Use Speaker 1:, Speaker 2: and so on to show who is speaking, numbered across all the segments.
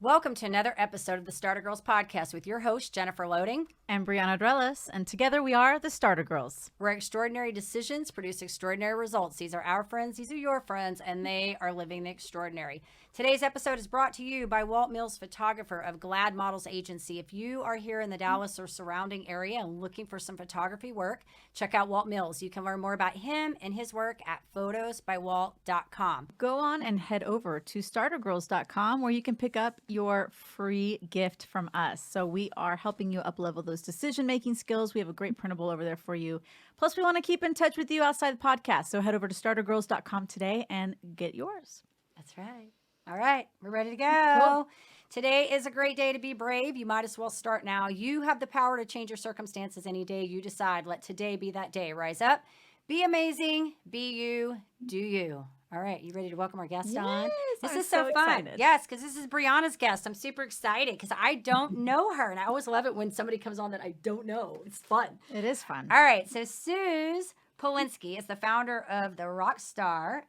Speaker 1: Welcome to another episode of the Starter Girls podcast with your host, Jennifer Loading.
Speaker 2: And Brianna Drelis, and together we are the Starter Girls.
Speaker 1: Where extraordinary decisions produce extraordinary results. These are our friends, these are your friends, and they are living the extraordinary. Today's episode is brought to you by Walt Mills, photographer of Glad Models Agency. If you are here in the Dallas or surrounding area and looking for some photography work, check out Walt Mills. You can learn more about him and his work at photosbywalt.com.
Speaker 2: Go on and head over to startergirls.com where you can pick up your free gift from us. So we are helping you up-level those decision-making skills. We have a great printable over there for you. Plus, we want to keep in touch with you outside the podcast. So head over to startergirls.com today and get yours.
Speaker 1: That's right. All right, we're ready to go. Cool. Today is a great day to be brave. You might as well start now. You have the power to change your circumstances any day you decide. Let today be that day. Rise up, be amazing, be you, do you. All right, you ready to welcome our guest on? This is so fun.
Speaker 2: Excited.
Speaker 1: Yes, because this is Brianna's guest. I'm super excited because I don't know her, and I always love it when somebody comes on that I don't know. It's fun.
Speaker 2: It is fun.
Speaker 1: All right, so Suzanne Paulinksi is the founder of the Rockstar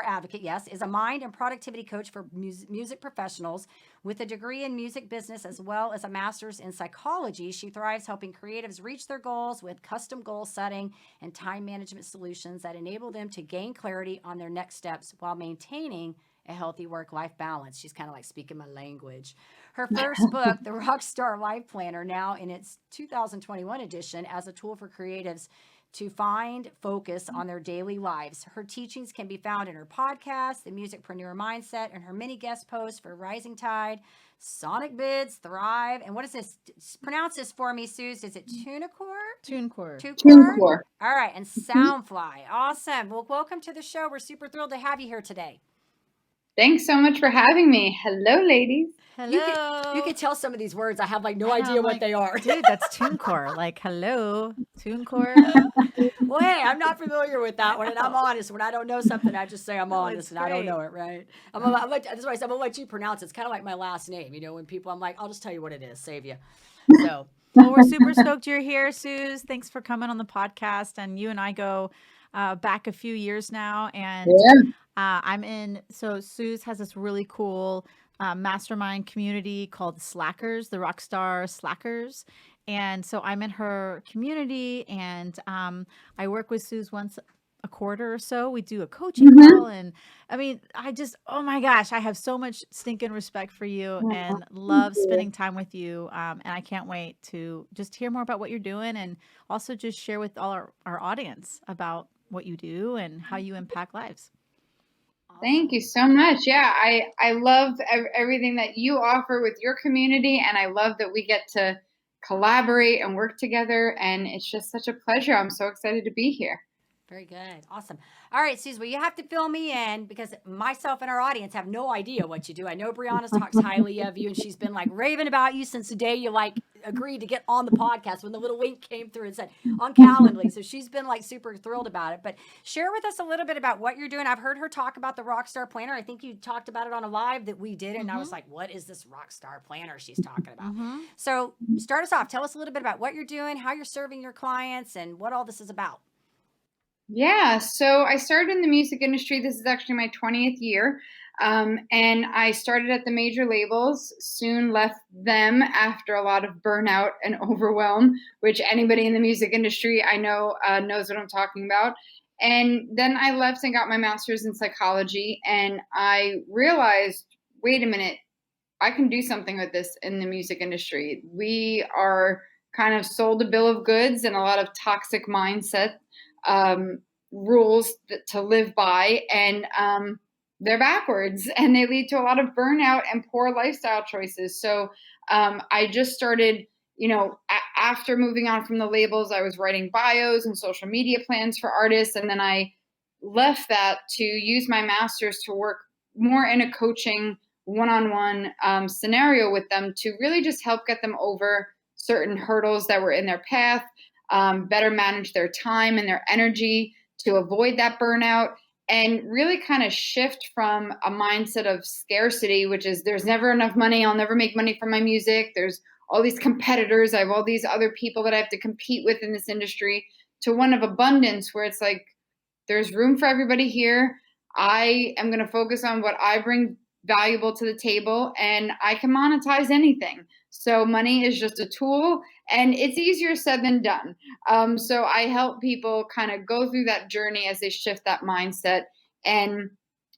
Speaker 1: Advocate, is a mind and productivity coach for music professionals with a degree in music business as well as a master's in psychology. She thrives helping creatives reach their goals with custom goal setting and time management solutions that enable them to gain clarity on their next steps while maintaining a healthy work-life balance. She's kind of like speaking my language. Her first book, The Rockstar Life Planner, now in its 2021 edition as a tool for creatives to find focus on their daily lives. Her teachings can be found in her podcast, The Music Preneur Mindset, and her many guest posts for Rising Tide, Sonic Bids, Thrive, and what is this? Pronounce this for me, Suze. Is it TuneCore?
Speaker 2: TuneCore.
Speaker 1: All right, and Soundfly. Awesome. Well, welcome to the show. We're super thrilled to have you here today.
Speaker 3: Thanks so much for having me. Hello, ladies.
Speaker 2: Hello.
Speaker 1: You can tell some of these words. I have no idea what they are.
Speaker 2: Dude, that's TuneCore. Like, hello, TuneCore.
Speaker 1: Well, hey, I'm not familiar with that one, and I'm honest. When I don't know something, I just say I'm honest, and I don't know it, right? That's why I said I'm gonna let you pronounce it. It's kind of like my last name, when people, I'm like, I'll just tell you what it is, save you. So,
Speaker 2: well, we're super stoked you're here, Suze. Thanks for coming on the podcast, and you and I go back a few years now, and so Suze has this really cool mastermind community called Slackers, the Rockstar Slackers. And so I'm in her community, and I work with Suze once a quarter or so. We do a coaching call, and I mean, oh my gosh, I have so much stinking respect for you and love spending time with you. And I can't wait to just hear more about what you're doing, and also just share with all our audience about what you do and how you impact lives.
Speaker 3: Thank you so much. Yeah, I love everything that you offer with your community, and I love that we get to collaborate and work together, and it's just such a pleasure. I'm so excited to be here.
Speaker 1: Very good. Awesome. All right, Suze, well, you have to fill me in because myself and our audience have no idea what you do. I know Brianna talks highly of you, and she's been raving about you since the day you agreed to get on the podcast when the little link came through and said on Calendly. So she's been super thrilled about it. But share with us a little bit about what you're doing. I've heard her talk about the Rockstar Planner. I think you talked about it on a live that we did, and I was like, what is this Rockstar Planner she's talking about? So start us off. Tell us a little bit about what you're doing, how you're serving your clients, and what all this is about.
Speaker 3: Yeah, so I started in the music industry. This is actually my 20th year. And I started at the major labels, soon left them after a lot of burnout and overwhelm, which anybody in the music industry I know knows what I'm talking about. And then I left and got my master's in psychology. And I realized, wait a minute, I can do something with this in the music industry. We are kind of sold a bill of goods and a lot of toxic mindset rules to live by, and they're backwards, and they lead to a lot of burnout and poor lifestyle choices. So I just started, after moving on from the labels, I was writing bios and social media plans for artists, and then I left that to use my master's to work more in a coaching one-on-one scenario with them to really just help get them over certain hurdles that were in their path, better manage their time and their energy to avoid that burnout, and really kind of shift from a mindset of scarcity, which is there's never enough money, I'll never make money from my music, there's all these competitors, I have all these other people that I have to compete with in this industry, to one of abundance where it's like there's room for everybody here. I am going to focus on what I bring valuable to the table, and I can monetize anything. So money is just a tool, and it's easier said than done. So I help people kind of go through that journey as they shift that mindset. And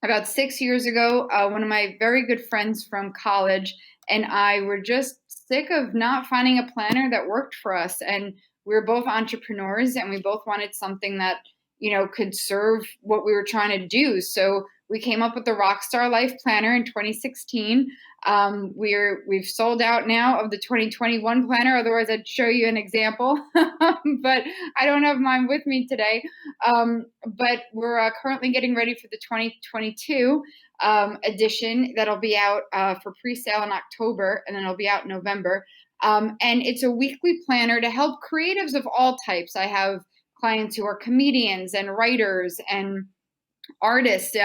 Speaker 3: about 6 years ago, one of my very good friends from college and I were just sick of not finding a planner that worked for us. And we were both entrepreneurs, and we both wanted something that, could serve what we were trying to do. So we came up with the Rockstar Life Planner in 2016. We've sold out now of the 2021 planner. Otherwise, I'd show you an example, but I don't have mine with me today. But we're currently getting ready for the 2022 edition that'll be out for pre-sale in October, and then it'll be out in November. And it's a weekly planner to help creatives of all types. I have clients who are comedians and writers and artists,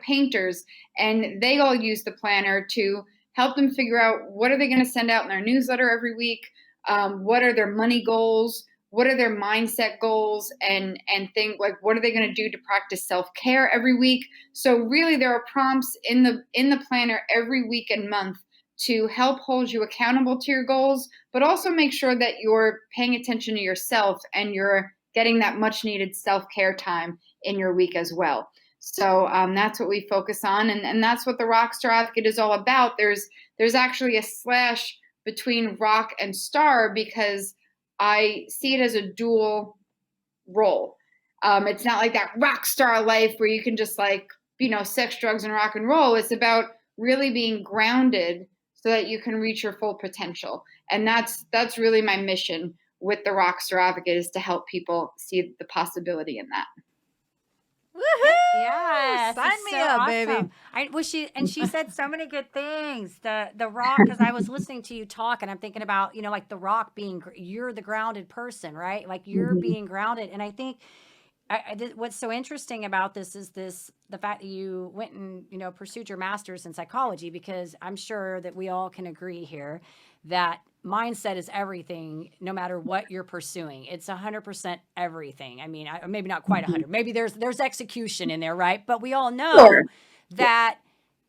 Speaker 3: painters, and they all use the planner to help them figure out what are they going to send out in their newsletter every week, what are their money goals, what are their mindset goals, and think like what are they going to do to practice self-care every week. So really, there are prompts in the planner every week and month to help hold you accountable to your goals, but also make sure that you're paying attention to yourself and you're getting that much needed self-care time in your week as well. So that's what we focus on. And that's what the Rockstar Advocate is all about. There's actually a slash between rock and star because I see it as a dual role. It's not like that rock star life where you can just sex, drugs, and rock and roll. It's about really being grounded so that you can reach your full potential. And that's really my mission with the Rockstar Advocate, is to help people see the possibility in that.
Speaker 2: Woohoo!
Speaker 1: Yes,
Speaker 2: Sign
Speaker 1: it's
Speaker 2: me
Speaker 1: so
Speaker 2: up,
Speaker 1: awesome.
Speaker 2: baby.
Speaker 1: She said so many good things. The rock, because I was listening to you talk, and I'm thinking about like the rock being you're the grounded person, right? Like you're being grounded, and I think what's so interesting about this is the fact that you went and pursued your master's in psychology, because I'm sure that we all can agree here that mindset is everything, no matter what you're pursuing. It's 100% everything. I mean, maybe not quite 100. Maybe there's execution in there, right? But we all know
Speaker 3: Sure.
Speaker 1: that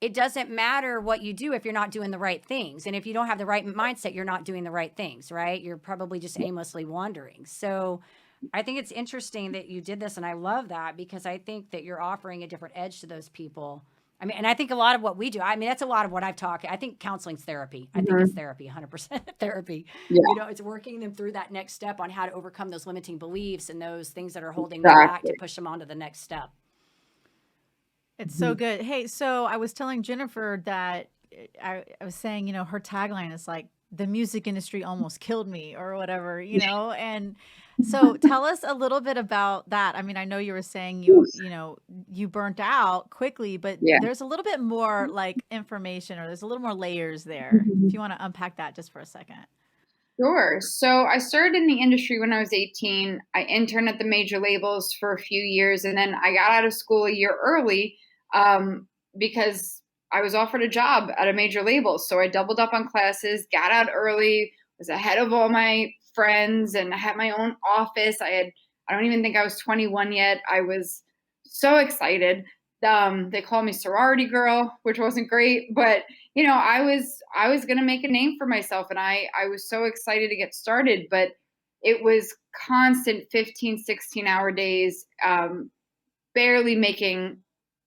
Speaker 1: it doesn't matter what you do if you're not doing the right things. And if you don't have the right mindset, you're not doing the right things, right? You're probably just aimlessly wandering. So I think it's interesting that you did this, and I love that because I think that you're offering a different edge to those people. I mean, and I think a lot of what we do, I mean, that's a lot of what I've talked. I think counseling's therapy. I think it's therapy, 100% therapy.
Speaker 3: Yeah.
Speaker 1: It's working them through that next step on how to overcome those limiting beliefs and those things that are holding them back to push them on to the next step.
Speaker 2: It's so good. Hey, so I was telling Jennifer that I was saying, her tagline is like, the music industry almost killed me or whatever, and so tell us a little bit about that. I mean, I know you were saying you burnt out quickly, but there's a little bit more like information, or there's a little more layers there. If you want to unpack that just for a second.
Speaker 3: Sure. So I started in the industry when I was 18. I interned at the major labels for a few years, and then I got out of school a year early because I was offered a job at a major label. So I doubled up on classes, got out early, was ahead of all my friends, and I had my own office. I don't even think I was 21 yet. I was so excited. They called me sorority girl, which wasn't great, but I was going to make a name for myself, and I was so excited to get started, but it was constant 15, 16-hour days, barely making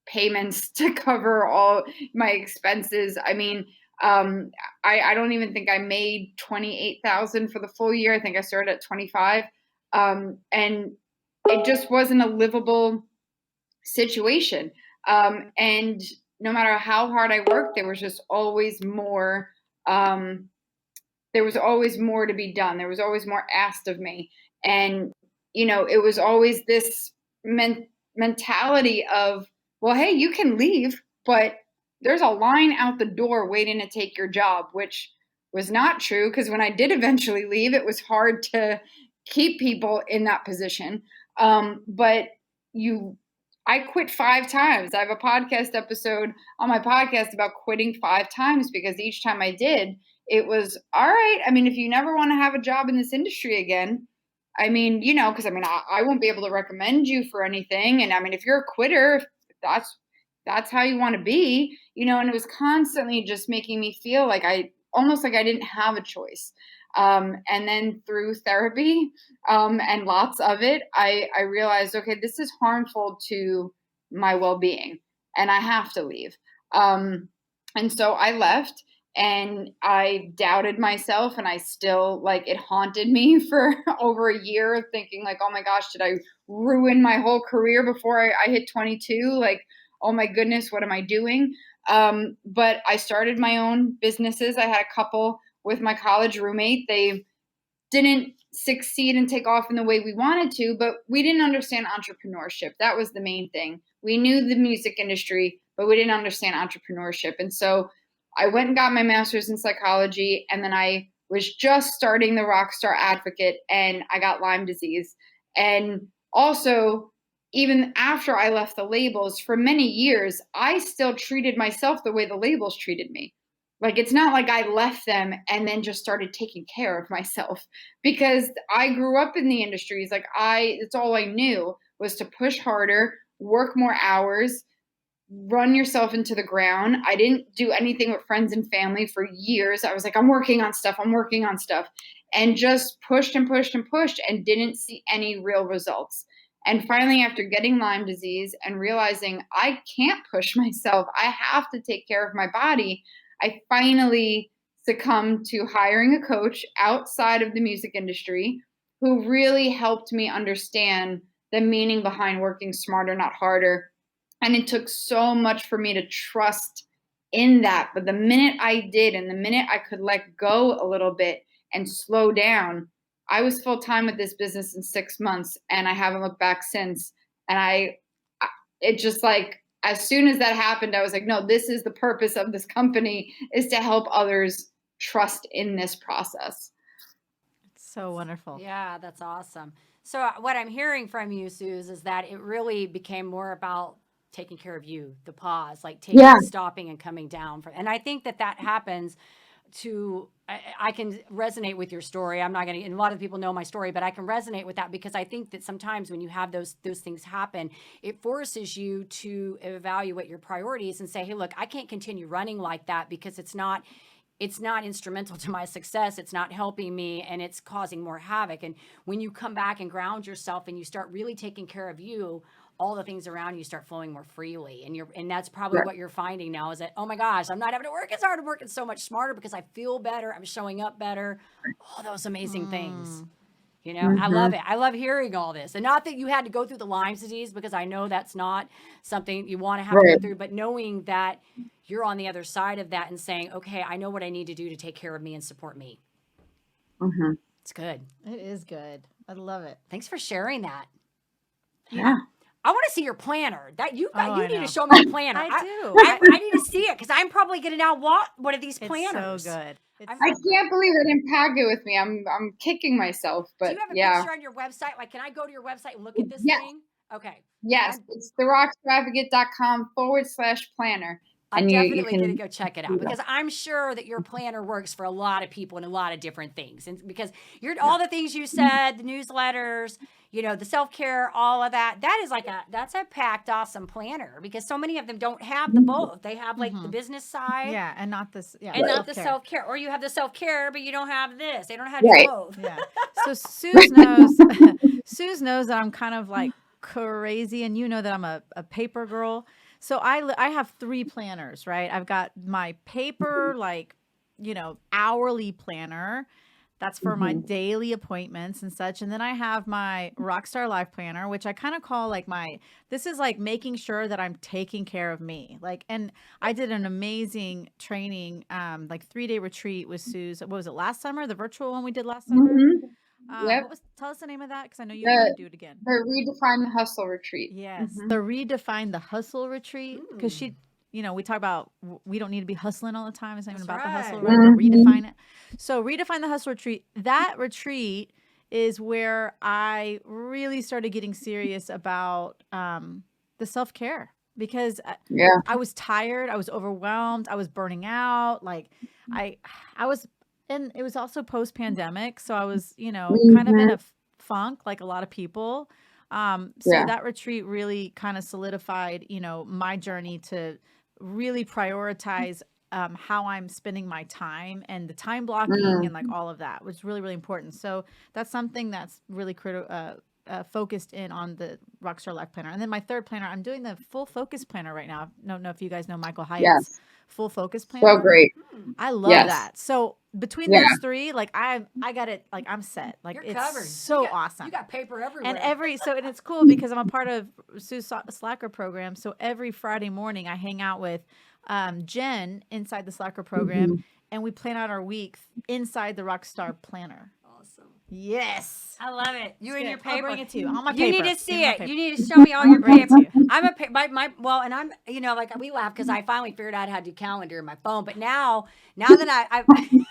Speaker 3: payments to cover all my expenses. I mean, I don't even think I made 28,000 for the full year. I think I started at 25. And it just wasn't a livable situation. And no matter how hard I worked, there was just always more. There was always more to be done. There was always more asked of me. And, it was always this mentality of, well, hey, you can leave, but there's a line out the door waiting to take your job, which was not true, because when I did eventually leave, it was hard to keep people in that position. But I quit 5 times. I have a podcast episode on my podcast about quitting 5 times, because each time I did, it was all right. I mean, if you never want to have a job in this industry again, I mean, because I won't be able to recommend you for anything. And I mean, if you're a quitter, that's how you want to be, and it was constantly just making me feel like almost like I didn't have a choice. And then through therapy, and lots of it, I realized, okay, this is harmful to my well-being and I have to leave. And so I left, and I doubted myself, and I still, like, it haunted me for over a year, thinking like, oh my gosh, did I ruin my whole career before I hit 22? Like, oh my goodness, what am I doing? But I started my own businesses. I had a couple with my college roommate. They didn't succeed and take off in the way we wanted to, but we didn't understand entrepreneurship. That was the main thing. We knew the music industry, but we didn't understand entrepreneurship. And so I went and got my master's in psychology, and then I was just starting the Rockstar Advocate, and I got Lyme disease. And also, even after I left the labels, for many years, I still treated myself the way the labels treated me. Like, it's not like I left them and then just started taking care of myself, because I grew up in the industries. Like, it's all I knew was to push harder, work more hours, run yourself into the ground. I didn't do anything with friends and family for years. I was like, I'm working on stuff, and just pushed and pushed and pushed and didn't see any real results. And finally, after getting Lyme disease and realizing I can't push myself, I have to take care of my body, I finally succumbed to hiring a coach outside of the music industry who really helped me understand the meaning behind working smarter, not harder. And it took so much for me to trust in that. But the minute I did, and the minute I could let go a little bit and slow down, I was full time with this business in 6 months, and I haven't looked back since. And it just, like, as soon as that happened, I was like, no, this is the purpose of this company, is to help others trust in this process.
Speaker 2: It's so wonderful.
Speaker 1: Yeah, that's awesome. So what I'm hearing from you, Suze, is that it really became more about taking care of you, the pause, like stopping and coming down. And I think that happens I can resonate with your story. I'm not going to, and a lot of people know my story, but I can resonate with that, because I think that sometimes when you have those things happen, it forces you to evaluate your priorities and say, hey, look, I can't continue running like that, because it's not instrumental to my success. It's not helping me, and it's causing more havoc. And when you come back and ground yourself and you start really taking care of you, all the things around you start flowing more freely. And that's probably what you're finding now, is that, oh my gosh, I'm not having to work as hard. I'm working so much smarter because I feel better. I'm showing up better. All those amazing things. I love it. I love hearing all this. And not that you had to go through the Lyme disease, because I know that's not something you want to have to go through, but knowing that you're on the other side of that and saying, okay, I know what I need to do to take care of me and support me. It's good.
Speaker 2: It is good. I love it.
Speaker 1: Thanks for sharing that.
Speaker 3: Yeah.
Speaker 1: I want to see your planner. You need to show me a planner.
Speaker 2: I do.
Speaker 1: I need to see it, because I'm probably going to now want one of these planners.
Speaker 2: It's so good.
Speaker 3: I can't believe I didn't pack it with me. I'm kicking myself. But
Speaker 1: do you have a picture on your website? Like, can I go to your website and look at this thing? Okay.
Speaker 3: Yes, it's therockstaradvocate.com/planner.
Speaker 1: I'm definitely going to go check it out, because I'm sure that your planner works for a lot of people in a lot of different things. And because all the things you said, the newsletters, the self-care, all of that, that's a packed, awesome planner, because so many of them don't have the both. They have like the business side.
Speaker 2: Yeah. And not this. Yeah.
Speaker 1: And not the self-care. Or you have the self-care, but you don't have this. They don't have both.
Speaker 2: Yeah. So Suze knows, Suze knows that I'm kind of like crazy, and that I'm a paper girl. So I have 3 planners, right? I've got my paper, hourly planner. That's for my daily appointments and such. And then I have my Rockstar Life Planner, which I kind of call this is like making sure that I'm taking care of me. And I did an amazing training, 3-day retreat with Suze. What was it, last summer? The virtual one we did last summer? Tell us the name of that, because I know you want to do it again.
Speaker 3: The Redefine the Hustle retreat.
Speaker 2: Yes, the Redefine the Hustle retreat, because we talk about we don't need to be hustling all the time. It's not even about the hustle, right? Redefine it. So Redefine the Hustle retreat. That retreat is where I really started getting serious about the self-care, because I was tired, I was overwhelmed, I was burning out. I was. And it was also post-pandemic, so I was, kind of in a funk, like a lot of people. So that retreat really kind of solidified, my journey to really prioritize how I'm spending my time and the time blocking and like all of that was really, really important. So that's something that's really focused in on the Rockstar Life Planner. And then my third planner, I'm doing the Full Focus Planner right now. I don't know if you guys know Michael Hyatt's Full Focus Planner.
Speaker 3: So great.
Speaker 2: I love that. So between those three, like I got it, like I'm set. Like
Speaker 1: You're
Speaker 2: it's
Speaker 1: covered.
Speaker 2: so awesome.
Speaker 1: You got paper everywhere.
Speaker 2: And it's cool because I'm a part of Sue's Slacker program. So every Friday morning I hang out with Jen inside the Slacker program and we plan out our week inside the Rockstar Planner.
Speaker 1: Awesome.
Speaker 2: Yes.
Speaker 1: I love it. You and your paper.
Speaker 2: I'll bring it to you. On my
Speaker 1: You
Speaker 2: paper.
Speaker 1: need to see it. You need to show me all your paper. I'm and I'm, like we laugh because I finally figured out how to do calendar in my phone. But now that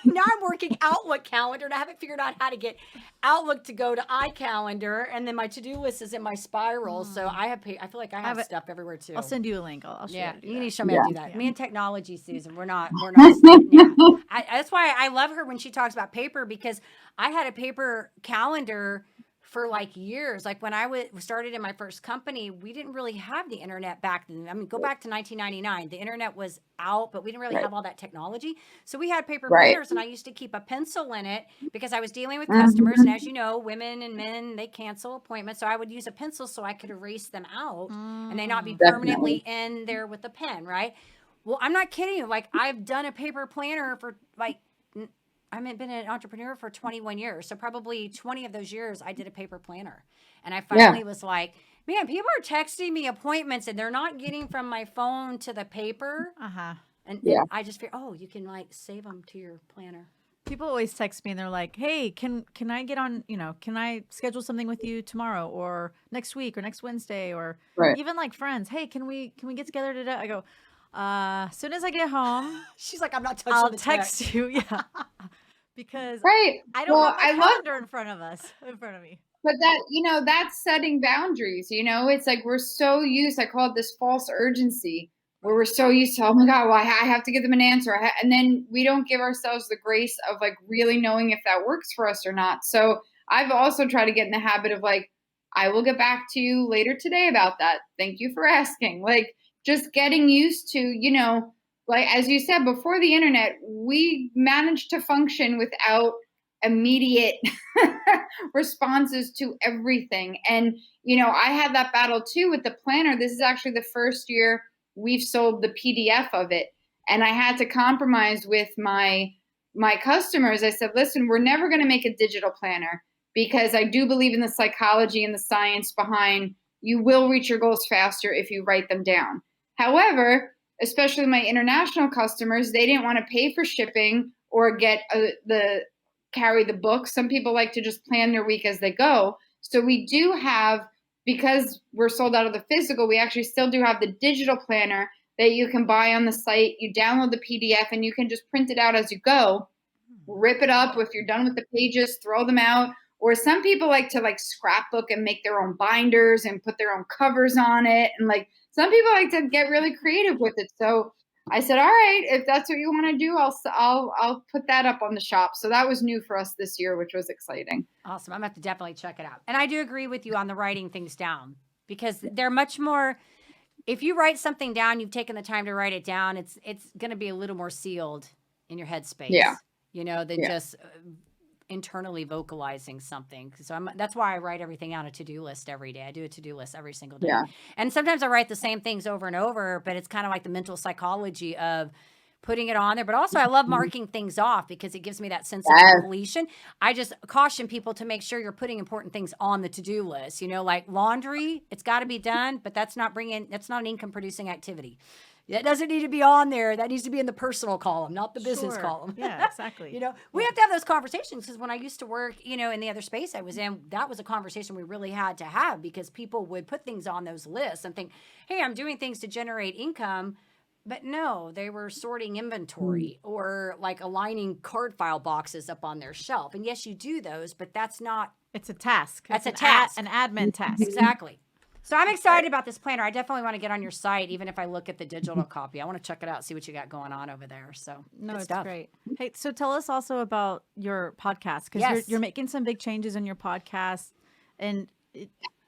Speaker 1: now I'm working Outlook calendar and I haven't figured out how to get Outlook to go to iCalendar. And then my to-do list is in my spiral. So I feel like I have stuff everywhere too.
Speaker 2: I'll send you a link. I'll show you how to do that.
Speaker 1: You need to show me how to do that.
Speaker 2: Yeah.
Speaker 1: Me and technology, Susan, we're not that's why I love her when she talks about paper, because I had a paper calendar for like years. Like when I started in my first company, we didn't really have the internet back then. I mean, go back to 1999. The internet was out, but we didn't really have all that technology. So we had paper planners, and I used to keep a pencil in it because I was dealing with customers. And as you know, women and men, they cancel appointments. So I would use a pencil so I could erase them out and they not be permanently in there with a pen, right? Well, I'm not kidding you. Like I've done a paper planner for I've been an entrepreneur for 21 years. So probably 20 of those years I did a paper planner. And I finally was like, man, people are texting me appointments and they're not getting from my phone to the paper. And I just figured, you can like save them to your planner.
Speaker 2: People always text me and they're like, hey, can I get on, can I schedule something with you tomorrow or next week or next Wednesday or even like friends? Hey, can we get together today? I go, as soon as I get home,
Speaker 1: she's like, I'm not touching
Speaker 2: I'll
Speaker 1: the
Speaker 2: text you. Yeah. Because I don't have my calendar in front of me.
Speaker 3: But that's setting boundaries. It's like we're so used. I call it this false urgency, where we're so used to, oh my God, well, I have to give them an answer, and then we don't give ourselves the grace of like really knowing if that works for us or not. So I've also tried to get in the habit of like, I will get back to you later today about that. Thank you for asking. Like just getting used to, like, as you said, before the internet, we managed to function without immediate responses to everything. And, I had that battle too with the planner. This is actually the first year we've sold the PDF of it. And I had to compromise with my customers. I said, listen, we're never going to make a digital planner because I do believe in the psychology and the science behind you will reach your goals faster if you write them down. However, especially my international customers, they didn't want to pay for shipping or get carry the book. Some people like to just plan their week as they go. So we do have, because we're sold out of the physical, we actually still do have the digital planner that you can buy on the site. You download the PDF and you can just print it out as you go, rip it up. If you're done with the pages, throw them out. Or some people like to like scrapbook and make their own binders and put their own covers on it. And like some people like to get really creative with it. So I said, all right, if that's what you want to do, I'll put that up on the shop. So that was new for us this year, which was exciting.
Speaker 1: Awesome. I'm going to have to definitely check it out. And I do agree with you on the writing things down, because they're much more, if you write something down, you've taken the time to write it down, it's going to be a little more sealed in your headspace, than just internally vocalizing something. So that's why I write everything on a to-do list every day. I do a to-do list every single day. Yeah. And sometimes I write the same things over and over, but it's kind of like the mental psychology of putting it on there. But also I love marking things off because it gives me that sense of completion. I just caution people to make sure you're putting important things on the to-do list, like laundry, it's got to be done, but that's not an income producing activity. That doesn't need to be on there. That needs to be in the personal column, not the business column.
Speaker 2: Yeah, exactly.
Speaker 1: We have to have those conversations, because when I used to work, in the other space I was in, that was a conversation we really had to have, because people would put things on those lists and think, hey, I'm doing things to generate income. But no, they were sorting inventory or like aligning card file boxes up on their shelf. And yes, you do those, but that's not.
Speaker 2: It's a task.
Speaker 1: That's a task.
Speaker 2: An admin task.
Speaker 1: Exactly. So I'm excited about this planner. I definitely want to get on your site, even if I look at the digital copy. I want to check it out, see what you got going on over there. So
Speaker 2: it's great. Hey, so tell us also about your podcast, because you're making some big changes in your podcast, and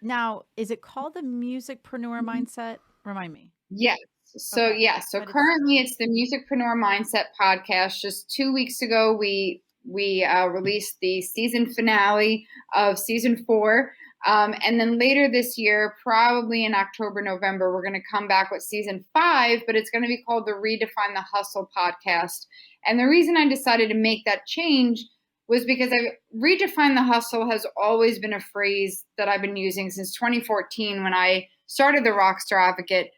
Speaker 2: Now, is it called the Musicpreneur Mindset? Remind me.
Speaker 3: Yes. So
Speaker 2: Okay.
Speaker 3: yeah, so
Speaker 2: But
Speaker 3: currently it's the Musicpreneur Mindset podcast. Just 2 weeks ago, we released the season finale of season 4, and then later this year, probably in October, November, we're going to come back with season 5. But it's going to be called the Redefine the Hustle podcast. And the reason I decided to make that change was because redefine the hustle has always been a phrase that I've been using since 2014 when I started the Rockstar Advocate.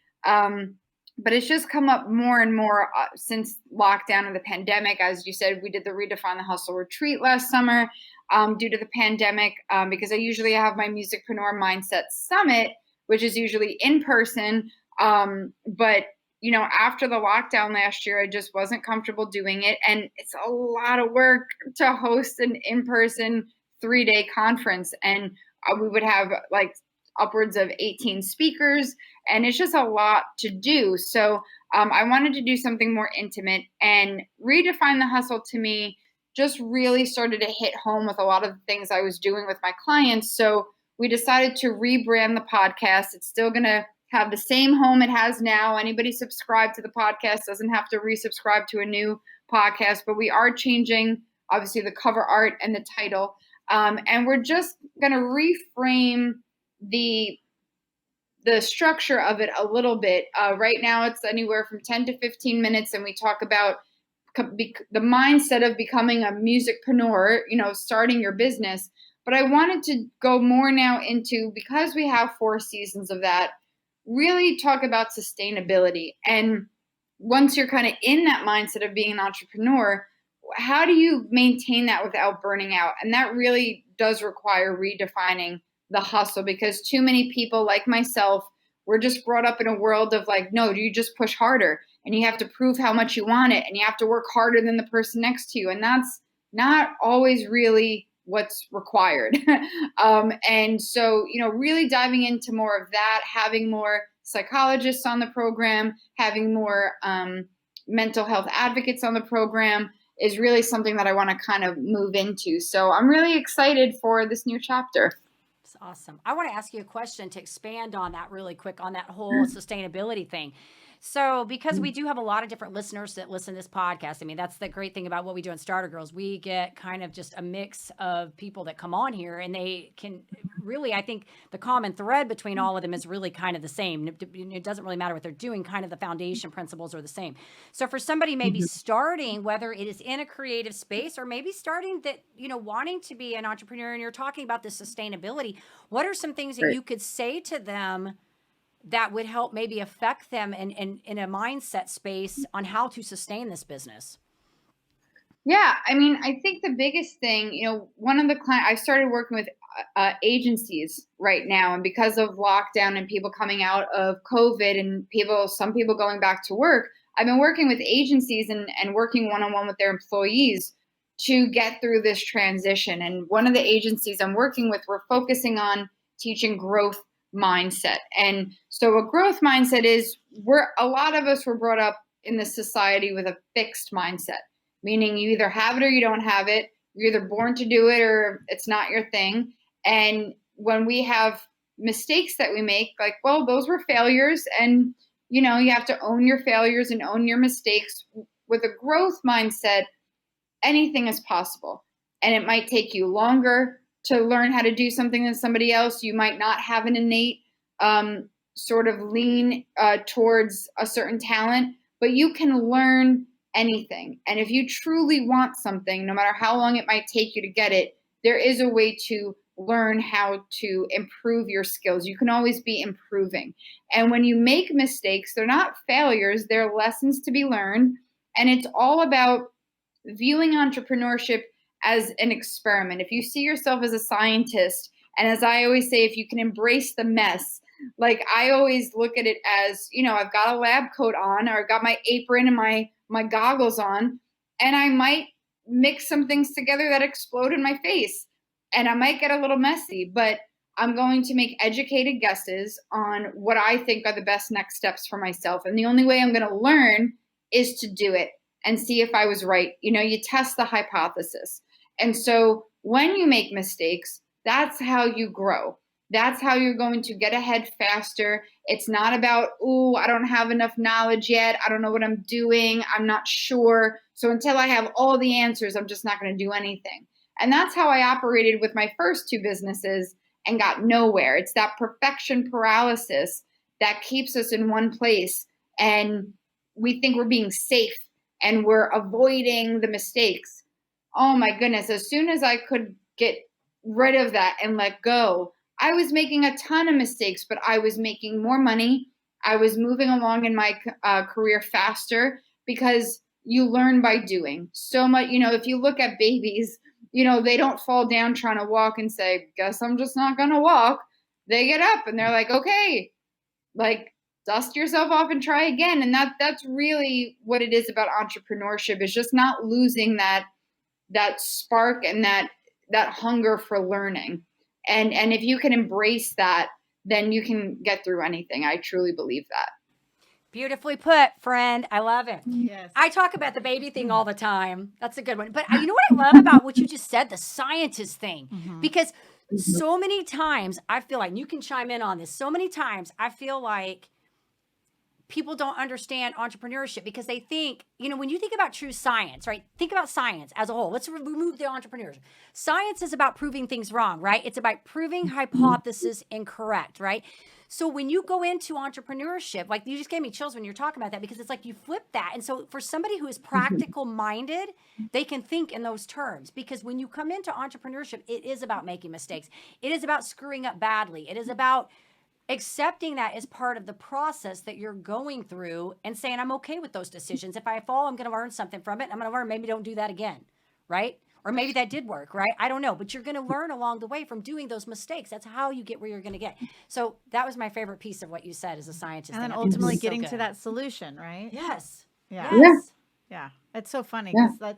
Speaker 3: But it's just come up more and more since lockdown and the pandemic. As you said, we did the Redefine the Hustle retreat last summer due to the pandemic, because I usually have my Musicpreneur Mindset Summit, which is usually in person. But after the lockdown last year, I just wasn't comfortable doing it. And it's a lot of work to host an in-person 3-day conference. And we would have like upwards of 18 speakers, and it's just a lot to do. So I wanted to do something more intimate, and Redefine the Hustle to me just really started to hit home with a lot of the things I was doing with my clients. So we decided to rebrand the podcast. It's still going to have the same home it has now. Anybody subscribed to the podcast doesn't have to resubscribe to a new podcast, but we are changing, obviously, the cover art and the title. And we're just going to reframe the structure of it a little bit. Right now, it's anywhere from 10 to 15 minutes, and we talk about the mindset of becoming a musicpreneur, starting your business. But I wanted to go more now into, because we have 4 seasons of that, really talk about sustainability. And once you're kind of in that mindset of being an entrepreneur, how do you maintain that without burning out? And that really does require redefining the hustle, because too many people like myself were just brought up in a world of like, no, you just push harder and you have to prove how much you want it and you have to work harder than the person next to you. And that's not always really what's required. And so, really diving into more of that, having more psychologists on the program, having more mental health advocates on the program is really something that I want to kind of move into. So I'm really excited for this new chapter.
Speaker 1: It's awesome. I want to ask you a question to expand on that really quick, on that whole sustainability thing. So, because we do have a lot of different listeners that listen to this podcast, I mean, that's the great thing about what we do in Starter Girls. We get kind of just a mix of people that come on here, and they can really, I think the common thread between all of them is really kind of the same. It doesn't really matter what they're doing, kind of the foundation principles are the same. So for somebody maybe starting, whether it is in a creative space or maybe starting that, wanting to be an entrepreneur, and you're talking about this sustainability, what are some things that you could say to them that would help maybe affect them in a mindset space on how to sustain this business?
Speaker 3: Yeah, I mean, I think the biggest thing, one of the clients, I started working with agencies right now, and because of lockdown and people coming out of COVID and some people going back to work, I've been working with agencies and working one-on-one with their employees to get through this transition. And one of the agencies I'm working with, we're focusing on teaching growth mindset. And so a growth mindset is a lot of us were brought up in this society with a fixed mindset, meaning you either have it or you don't have it. You're either born to do it or it's not your thing. And when we have mistakes that we make, like, well, those were failures, and you have to own your failures and own your mistakes. With a growth mindset, anything is possible, and it might take you longer to learn how to do something than somebody else. You might not have an innate sort of lean towards a certain talent, but you can learn anything. And if you truly want something, no matter how long it might take you to get it, there is a way to learn how to improve your skills. You can always be improving. And when you make mistakes, they're not failures, they're lessons to be learned. And it's all about viewing entrepreneurship as an experiment. If you see yourself as a scientist, and as I always say, if you can embrace the mess, like I always look at it as, I've got a lab coat on, or I've got my apron and my goggles on, and I might mix some things together that explode in my face, and I might get a little messy, but I'm going to make educated guesses on what I think are the best next steps for myself. And the only way I'm going to learn is to do it and see if I was right. You test the hypothesis. And so when you make mistakes, that's how you grow. That's how you're going to get ahead faster. It's not about, oh, I don't have enough knowledge yet. I don't know what I'm doing. I'm not sure. So until I have all the answers, I'm just not going to do anything. And that's how I operated with my first 2 businesses and got nowhere. It's that perfection paralysis that keeps us in one place. And we think we're being safe and we're avoiding the mistakes. Oh my goodness. As soon as I could get rid of that and let go, I was making a ton of mistakes, but I was making more money. I was moving along in my career faster because you learn by doing so much. If you look at babies, they don't fall down trying to walk and say, guess I'm just not going to walk. They get up and they're like, okay, like dust yourself off and try again. And that's really what it is about entrepreneurship, is just not losing that spark and that hunger for learning. And if you can embrace that, then you can get through anything. I truly believe that.
Speaker 1: Beautifully put, friend. I love it.
Speaker 2: Yes.
Speaker 1: I talk about the baby thing all the time. That's a good one. But you know what I love about what you just said, the scientist thing, because so many times I feel like, and you can chime in on this, so many times I feel like people don't understand entrepreneurship because they think, when you think about true science, right? Think about science as a whole. Let's remove the entrepreneurs. Science is about proving things wrong, right? It's about proving hypothesis incorrect, right? So when you go into entrepreneurship, like you just gave me chills when you're talking about that, because it's like you flip that. And so for somebody who is practical minded, they can think in those terms, because when you come into entrepreneurship, it is about making mistakes. It is about screwing up badly. It is about accepting that as part of the process that you're going through and saying, I'm okay with those decisions. If I fall, I'm going to learn something from it. I'm going to learn, maybe don't do that again. Right. Or maybe that did work, right? I don't know, but you're going to learn along the way from doing those mistakes. That's how you get where you're going to get. So that was my favorite piece of what you said as a scientist.
Speaker 2: And then ultimately getting to that solution, right?
Speaker 1: Yes.
Speaker 2: Yeah.
Speaker 1: Yes.
Speaker 2: Yeah. It's so funny because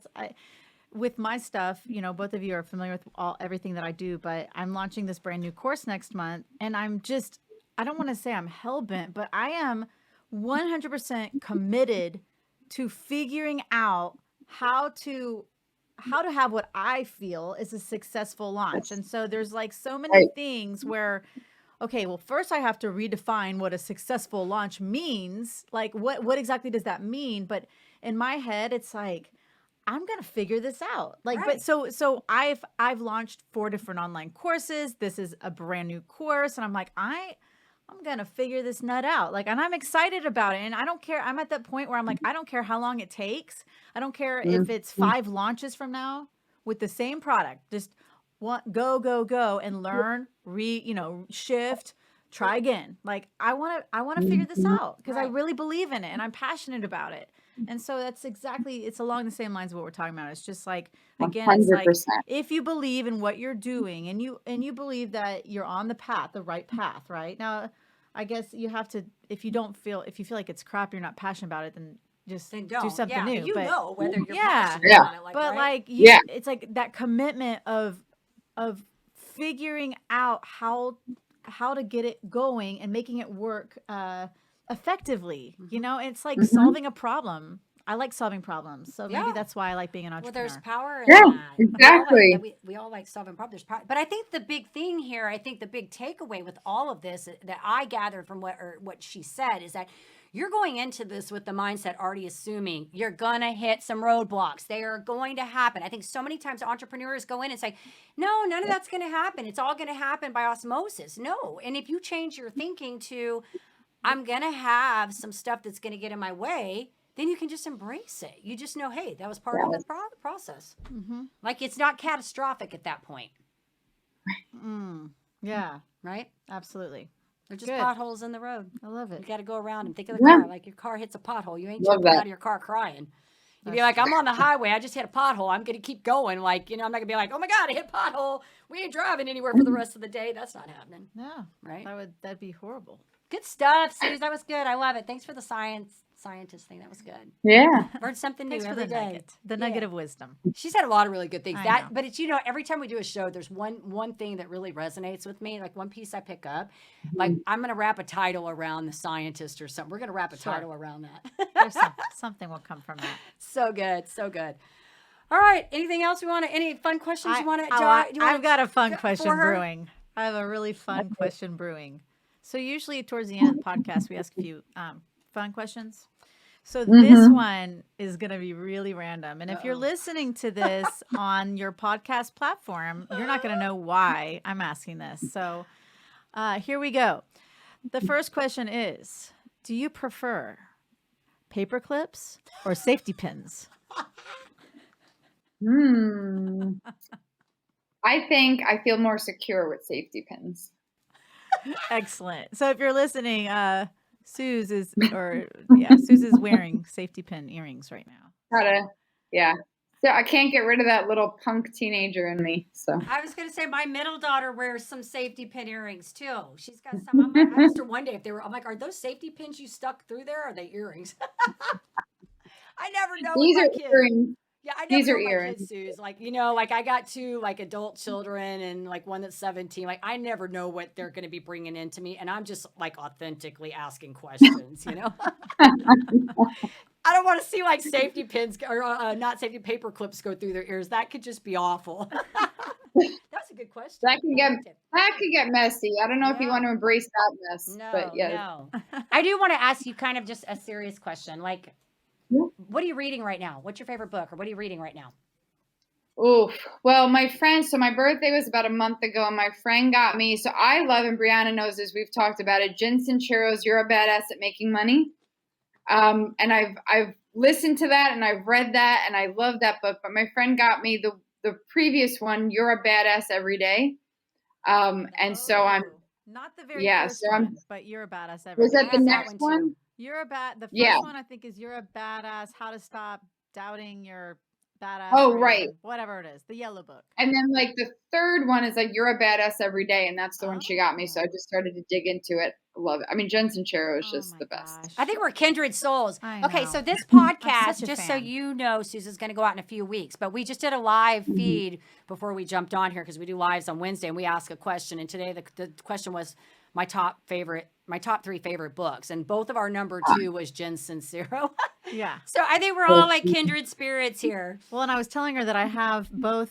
Speaker 2: with my stuff, both of you are familiar with everything that I do, but I'm launching this brand new course next month, and I don't want to say I'm hell-bent, but I am 100% committed to figuring out how to have what I feel is a successful launch. And so there's like so many things where, okay, well, first I have to redefine what a successful launch means. Like what exactly does that mean? But in my head, it's like, I'm going to figure this out. Like, but so I've launched 4 different online courses. This is a brand new course. And I'm like, I'm going to figure this nut out. Like, and I'm excited about it. And I don't care. I'm at that point where I'm like, I don't care how long it takes. I don't care if it's 5 launches from now with the same product. Just go and learn, shift, try again. Like, I want to figure this out because I really believe in it and I'm passionate about it. And so it's along the same lines of what we're talking about. It's just like, again, 100%. It's like, if you believe in what you're doing and you believe that you're on the right path, right? Now, I guess you have to, if you feel like it's crap, you're not passionate about it, then just do something new.
Speaker 1: You know whether you're passionate about it.
Speaker 2: But it's like that commitment of figuring out how to get it going and making it work effectively. It's like solving a problem. I like solving problems, so maybe that's why I like being an entrepreneur.
Speaker 1: Well, there's power in that.
Speaker 3: Exactly.
Speaker 1: We all like solving problems. There's power. But I think the big thing here, the big takeaway with all of this that I gathered from what she said is that you're going into this with the mindset already assuming you're going to hit some roadblocks. They are going to happen. I think so many times entrepreneurs go in and say, no, none of that's going to happen. It's all going to happen by osmosis. No. And if you change your thinking to, I'm going to have some stuff that's going to get in my way, then you can just embrace it. You just know, hey, that was part of the process. Mm-hmm. Like, it's not catastrophic at that point.
Speaker 2: Yeah.
Speaker 1: Right?
Speaker 2: Absolutely.
Speaker 1: They're just potholes in the road.
Speaker 2: I love it.
Speaker 1: You got to go around and think of the car. Like, your car hits a pothole. You ain't jumping out of your car crying. You'd be like, I'm on the highway. I just hit a pothole. I'm going to keep going. Like, I'm not going to be like, oh my God, I hit a pothole. We ain't driving anywhere for the rest of the day. That's not happening.
Speaker 2: No.
Speaker 1: Right?
Speaker 2: That'd be horrible.
Speaker 1: Good stuff, Suze. That was good. I love it. Thanks for the scientist thing. That was good.
Speaker 3: Yeah.
Speaker 1: Learn something new every day.
Speaker 2: The nugget of wisdom.
Speaker 1: She said a lot of really good things. But it's, every time we do a show, there's one thing that really resonates with me. Like, one piece I pick up, like, I'm going to wrap a title around the scientist or something. We're going to wrap a title around that.
Speaker 2: There's something will come from that.
Speaker 1: So good. So good. All right. Anything else any fun questions you want to?
Speaker 2: I've got a fun question brewing. I have a really fun question brewing. So usually towards the end of the podcast, we ask a few fun questions. So this one is going to be really random. And if you're listening to this on your podcast platform, you're not going to know why I'm asking this. So here we go. The first question is, do you prefer paper clips or safety pins?
Speaker 3: I think I feel more secure with safety pins.
Speaker 2: Excellent. So if you're listening, Suze is wearing safety pin earrings right now.
Speaker 3: So I can't get rid of that little punk teenager in me. So
Speaker 1: I was going to say my middle daughter wears some safety pin earrings too. She's got some. I'm like, I asked her one day if they were. I'm like, are those safety pins you stuck through there? Or are they earrings? I never know with my kids.
Speaker 3: Earrings.
Speaker 1: Yeah, I never know my kids, Suze. Like, like I got two like adult children and like one that's 17. Like I never know what they're going to be bringing into me, and I'm just like authentically asking questions. I don't want to see like safety pins or not safety paper clips go through their ears. That could just be awful. That's a good question.
Speaker 3: That could get messy. I don't know if you want to embrace that mess.
Speaker 1: No. I do want to ask you kind of just a serious question. Like, what are you reading right now? What's your favorite book, or what are you reading right now?
Speaker 3: Oof. Well, my birthday was about a month ago, and my friend got me. So I love, and Brianna knows this, we've talked about it, Jen Sincero's You're a Badass at Making Money. And I've listened to that and I've read that and I love that book. But my friend got me the previous one, You're a Badass Every Day. And so I'm
Speaker 2: not the very first one, but You're a Badass Every Day.
Speaker 3: Was that the next one?
Speaker 2: The first one I think is You're a Badass, How to Stop Doubting Your Badass.
Speaker 3: Oh, right.
Speaker 2: Whatever it is, the yellow book.
Speaker 3: And then like the third one is like You're a Badass Every Day, and that's the one she got me. So I just started to dig into it. I love it. I mean, Jen Sincero is just the best.
Speaker 1: I think we're kindred souls. Okay, so this podcast, just so you know, Susan's going to go out in a few weeks, but we just did a live feed before we jumped on here because we do lives on Wednesday, and we ask a question. And today the question was my top 3 favorite books, and both of our number 2 was Jen Sincero.
Speaker 2: Yeah.
Speaker 1: So I think we're all like kindred spirits here.
Speaker 2: Well, and I was telling her that I have both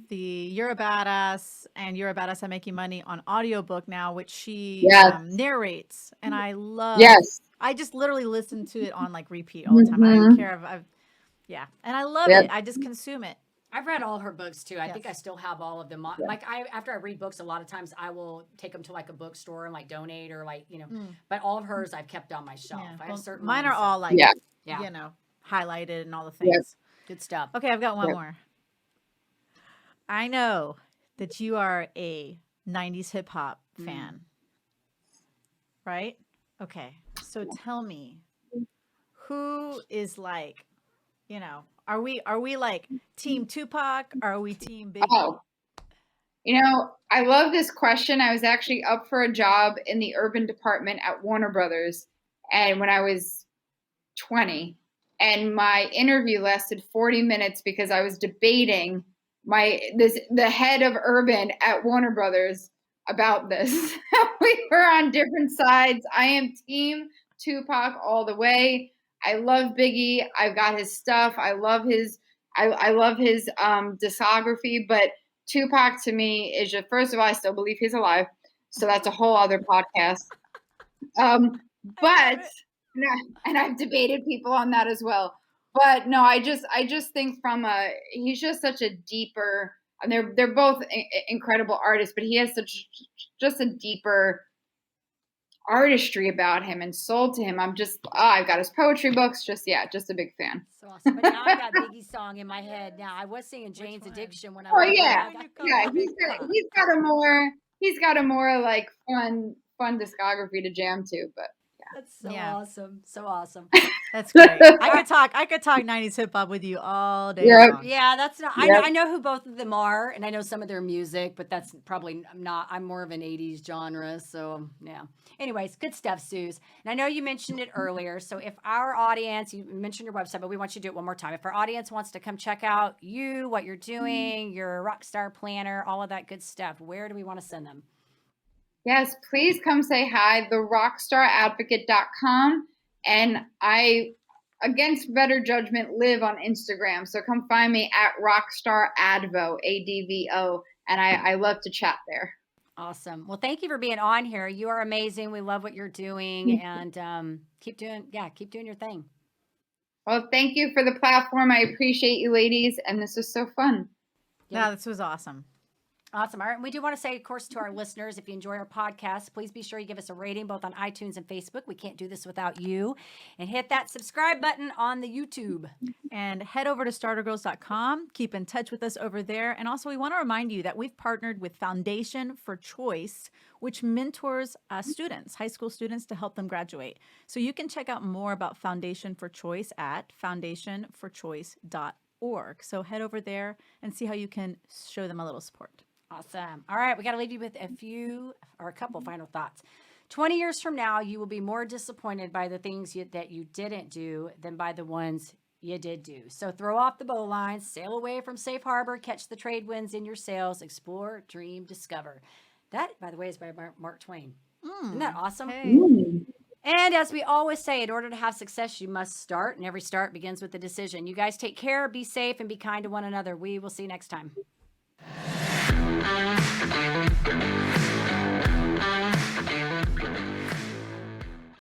Speaker 2: the You're a Badass and You're a Badass at Making Money on audiobook now, which she narrates, and I love.
Speaker 3: Yes.
Speaker 2: I just literally listen to it on like repeat all the time. I don't care if and I love it. I just consume it.
Speaker 1: I've read all her books too. I think I still have all of them. Like after I read books, a lot of times I will take them to like a bookstore and like donate or like, but all of hers I've kept on my shelf.
Speaker 2: Yeah.
Speaker 1: I have certain
Speaker 2: mine
Speaker 1: ones
Speaker 2: are all like, highlighted and all the things.
Speaker 1: Good stuff.
Speaker 2: Okay. I've got one more. I know that you are a 90s hip hop fan, right? Okay. So tell me, who is like, are we like Team Tupac? Or are we Team Biggie?
Speaker 3: Oh, I love this question. I was actually up for a job in the urban department at Warner Brothers, and when I was 20, and my interview lasted 40 minutes because I was debating the head of urban at Warner Brothers about this. We were on different sides. I am Team Tupac all the way. I love Biggie. I've got his stuff. I love his discography, but Tupac to me is just, first of all, I still believe he's alive. So that's a whole other podcast. But I've debated people on that as well. But no, I just think he's just such a deeper, and they're both incredible artists, but he has just a deeper artistry about him and soul to him. I'm just, I've got his poetry books. Just a big fan.
Speaker 1: So awesome. But now I got Biggie's song in my head. Now I was singing Jane's Addiction when I was.
Speaker 3: Oh yeah. He's got a more like fun discography to jam to, but.
Speaker 1: That's so awesome. So awesome.
Speaker 2: That's great. I could talk 90s hip hop with you all day long.
Speaker 1: Yeah, that's not I know who both of them are, and I know some of their music, but that's probably not. I'm more of an 80s genre, so yeah. Anyways, good stuff, Suze. And I know you mentioned it earlier, so if our audience, you mentioned your website, but we want you to do it one more time. If our audience wants to come check out you, what you're doing, your Rockstar Planner, all of that good stuff, where do we want to send them?
Speaker 3: Yes, please come say hi, therockstaradvocate.com. And I, against better judgment, live on Instagram. So come find me at Rockstar Advo, ADVO, and I love to chat there.
Speaker 1: Awesome. Well, thank you for being on here. You are amazing. We love what you're doing, and keep doing your thing.
Speaker 3: Well, thank you for the platform. I appreciate you, ladies, and this was so fun.
Speaker 2: Yeah, this was awesome.
Speaker 1: Awesome. All right. And we do want to say, of course, to our listeners, if you enjoy our podcast, please be sure you give us a rating both on iTunes and Facebook. We can't do this without you. And hit that subscribe button on the YouTube.
Speaker 2: And head over to startergirls.com. Keep in touch with us over there. And also, we want to remind you that we've partnered with Foundation for Choice, which mentors students, high school students, to help them graduate. So you can check out more about Foundation for Choice at foundationforchoice.org. So head over there and see how you can show them a little support.
Speaker 1: Awesome. All right. We got to leave you with a couple final thoughts. 20 years from now, you will be more disappointed by the things that you didn't do than by the ones you did do. So throw off the bowline, sail away from safe harbor, catch the trade winds in your sails, explore, dream, discover. That, by the way, is by Mark Twain. Isn't that awesome?
Speaker 2: Hey.
Speaker 1: And as we always say, in order to have success, you must start, and every start begins with a decision. You guys take care, be safe, and be kind to one another. We will see you next time.